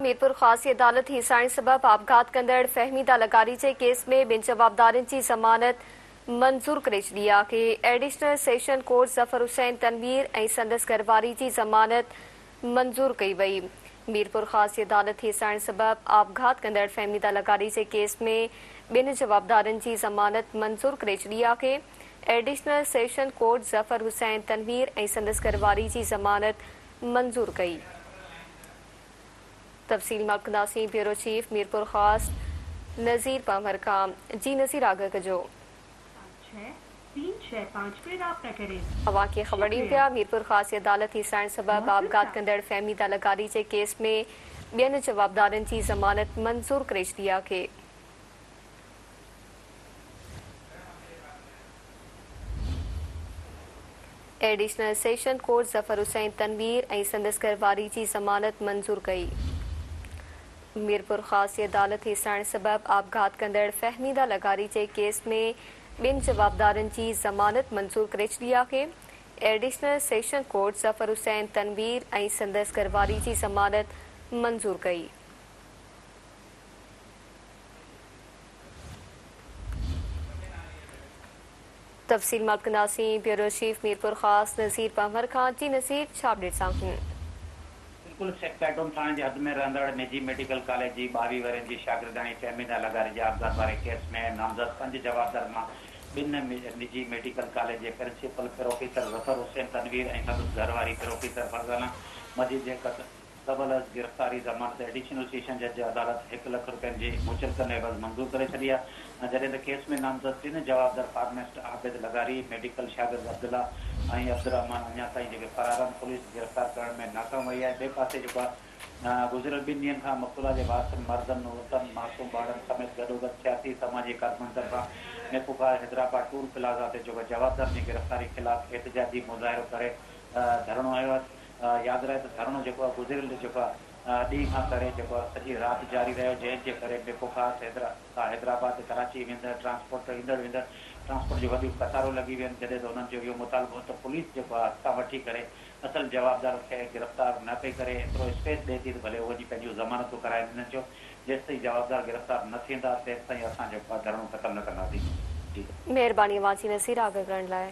मीरपुर ख़ासी अदालत हिसाइण सबब आपघात कंदड़ फ़हमीदा लगारी जे केस में ॿिनि जवाबदारनि जी ज़मानत मंज़ूर करे छॾी आहे। Additional session court Zafar Hussain Tanveer ऐं संदसि घरवारी जी ज़मानत मंज़ूर कई वई। मीरपुर ख़ासी अदालत हिसाइण सबब आपघात कंदड़ फ़हमीदा लगारी जे केस में ॿिनि जवाबदारनि जी ज़मानत मंज़ूर करे छॾी आहे। Additional session court Zafar Hussain Tanveer ऐं संदसि घरवारी जी ज़मानत मंज़ूर कई। तफ़सील मलकदासी ब्यूरो चीफ मीरपुर ख़ास नज़ीर पंवर खां। जी नज़ीर आगे कजो। हवा की ख़बर ॾियूं पिया। मीरपुर ख़ासी अदालत हिसाइण सबब आपघात कंदड़ फ़हमीदा लगारी जे केस में ॿियनि जवाबदारनि जी ज़मानत मंज़ूर करे छॾी आहे। Additional session court Zafar Hussain Tanveer ऐं संदसि घरवारी जी ज़मानत मंज़ूर कई। मीरपुर ख़ासी अदालत हिसाइण सबब आपघात कंदड़ फ़हमीदा लगारी जे केस में ॿिनि जवाबदारनि जी ज़मानत मंज़ूर करे छॾी आहे। Additional session court Zafar Hussain Tanveer ऐं संदसि घरवारी जी ज़मानत मंज़ूर कई। तफ़सील मलकदासी ब्यूरो चीफ मीरपुर ख़ास नज़ीर पंवर खां। जी नज़ीर, छा अपडेट सां बिल्कुल सेक्रेटरी थाने के हद में रहंदड़ निजी मेडिकल कॉलेज की 22 वरनि जी शागिर्दाणी फ़हमीदा लगारी जे आपघात वारे केस में नामज़द 5 जवाबदार मां ॿिनि निजी मेडिकल कॉलेज के प्रिंसिपल प्रोफेसर ज़फ़र हुसैन तनवीर ऐं संदसि घरवारी प्रोफेसर फरज़ाना मजीद जे डबल गिरफ़्तारी ज़मानत एडिशनल सेशन जज अदालत 1 लाख रुपयनि जी मुचलकनि एवज़ मंज़ूर करे छॾी आहे। जॾहिं त केस में नामज़द 3 जवाबदार फार्मासिस्ट आबिद लगारी, मेडिकल शागिर्द अब्दुल्ला ऐं अब्दुर्रहमान अञा ताईं जेके फरार आहिनि, पुलिस गिरफ़्तार करण में नाकाम वई आहे। ॿिए पासे जेको गुज़िरियल 2 ॾींहंनि खां मक़तूला जे वारसनि मर्दनि, औरतनि, मासूम ॿारनि समेत गॾोगॾु सियासी समाजी कारकुननि तरफ़ां मेपुखा हैदराबाद टूल प्लाज़ा ते जेको जवाबदार जी गिरफ़्तारी ख़िलाफ़ एहतजाजी मुज़ाहिरो करे धरणो आयो आहे। यादि रहे त धरणो जेको आहे गुज़िरियल जेको आहे ॾींहं खां करे जेको आहे सॼी राति जारी रहियो, जंहिंजे करे मेपुखा हैदराबाद कराची वेंदड़ ट्रांसपोर्ट ईंदड़ वेंदड़ ट्रांसपोर्ट जी वॾियूं कतारूं लॻी वियूं आहिनि। जॾहिं त उन्हनि जो इहो मुतालबो त पुलिस जेको आहे हितां वठी करे असल जवाबदार खे गिरफ़्तार न पई करे एतिरो स्पेस ॾिए थी त भले उहो जी पंहिंजूं ज़मानतूं कराए ॾिननि छो। जेसि ताईं जवाबदार गिरफ़्तार न थींदा तेसि ताईं असां जेको आहे धरणो ख़तमु न कंदासीं। महिरबानी अवां जी नज़ीर आगे करण लाइ।